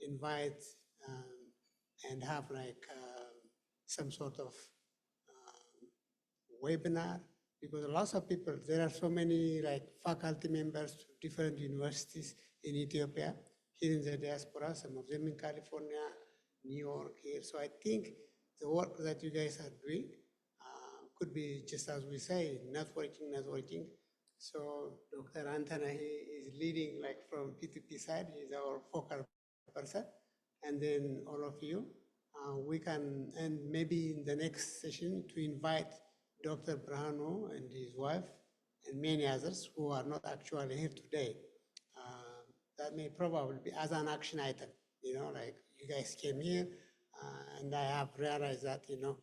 invite and have like some sort of webinar, because lots of people, there are so many like faculty members to different universities in Ethiopia, here in the diaspora, some of them in California, New York here. So I think the work that you guys are doing could be just as we say, networking. So Dr. Antana, he is leading like from P2P side, he's our focal person. And then all of you, we can, and maybe in the next session to invite Dr. Brano and his wife and many others who are not actually here today. That may probably be as an action item, you know, like you guys came here and I have realized that, you know,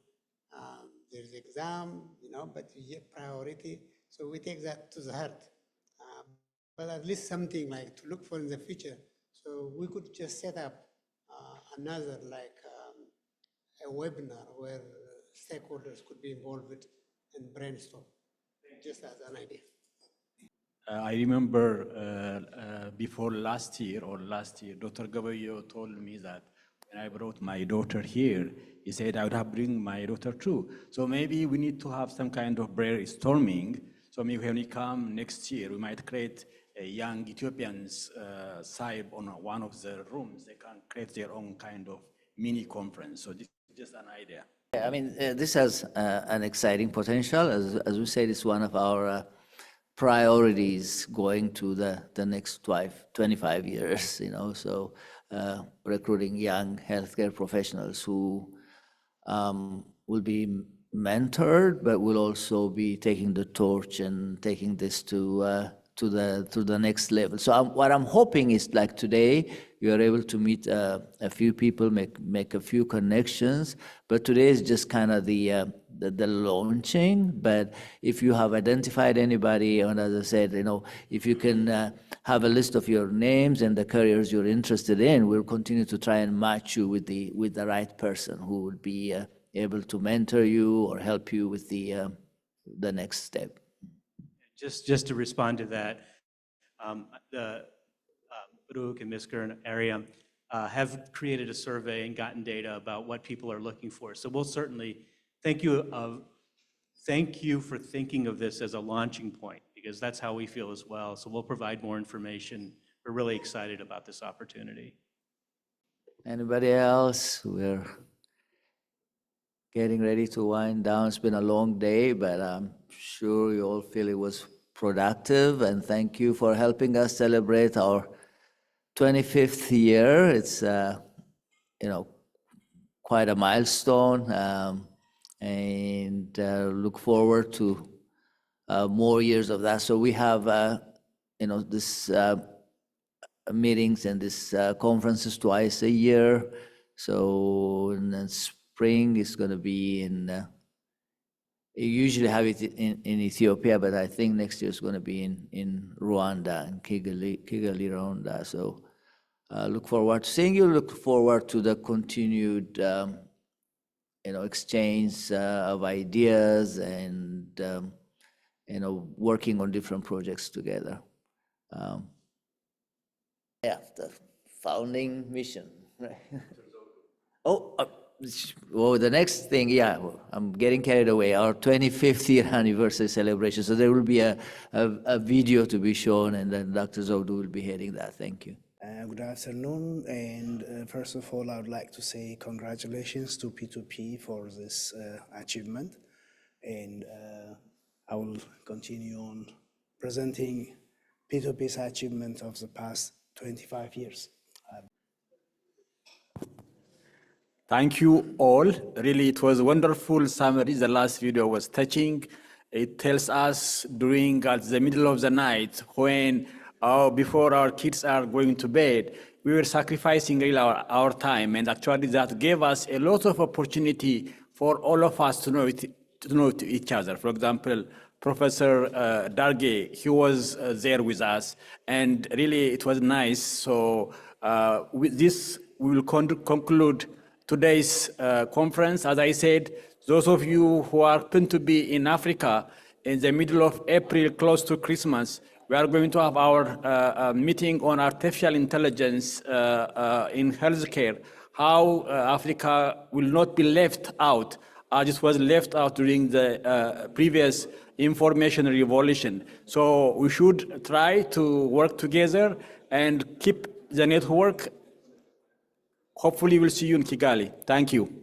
there's exam, you know, but you get priority. So we take that to the heart. But at least something like to look for in the future. So we could just set up another like a webinar where stakeholders could be involved and brainstorm, just as an idea. I remember before last year, Dr. Gabayo told me that when I brought my daughter here, he said I would have bring my daughter too. So maybe we need to have some kind of brainstorming. So maybe when we come next year, we might create a young Ethiopians side on one of the rooms. They can create their own kind of mini conference. So this is just an idea. I mean, this has an exciting potential. As we said, it's one of our priorities going to the next 25 years, you know, so recruiting young healthcare professionals who will be mentored, but will also be taking the torch and taking this to the next level. So what I'm hoping is like today, you are able to meet a few people, make a few connections, but today is just kind of the launching. But if you have identified anybody, and as I said, you know, if you can have a list of your names and the careers you're interested in, we'll continue to try and match you with the right person who would be able to mentor you or help you with the next step. Just to respond to that, the Baruch and Misker and Ariam have created a survey and gotten data about what people are looking for. So we'll certainly thank you for thinking of this as a launching point, because that's how we feel as well. So we'll provide more information. We're really excited about this opportunity. Anybody else? We're getting ready to wind down. It's been a long day, but I'm sure you all feel it was productive, and thank you for helping us celebrate our 25th year. It's you know, quite a milestone, and look forward to more years of that. So we have you know, this meetings and this conferences twice a year. So in the spring is going to be in you usually have it in Ethiopia, but I think next year is going to be in Rwanda, in Kigali, Rwanda. So look forward to seeing you. Look forward to the continued, you know, exchange of ideas and you know, working on different projects together. Yeah, the founding mission, right? Well, the next thing, yeah, I'm getting carried away, our 25th year anniversary celebration. So there will be a video to be shown, and then Dr. Zogdu will be heading that. Thank you. Good afternoon, and first of all, I would like to say congratulations to P2P for this achievement, and I will continue on presenting P2P's achievement of the past 25 years. Thank you all. Really, it was a wonderful summary. The last video was touching. It tells us during at the middle of the night when before our kids are going to bed, we were sacrificing really our time, and actually that gave us a lot of opportunity for all of us to know each other. For example, Professor Darge, he was there with us, and really it was nice. So with this, we will conclude today's conference. As I said, those of you who happen to be in Africa in the middle of April, close to Christmas, we are going to have our meeting on artificial intelligence in healthcare, how Africa will not be left out as it was left out during the previous information revolution. So we should try to work together and keep the network. Hopefully we'll see you in Kigali. Thank you.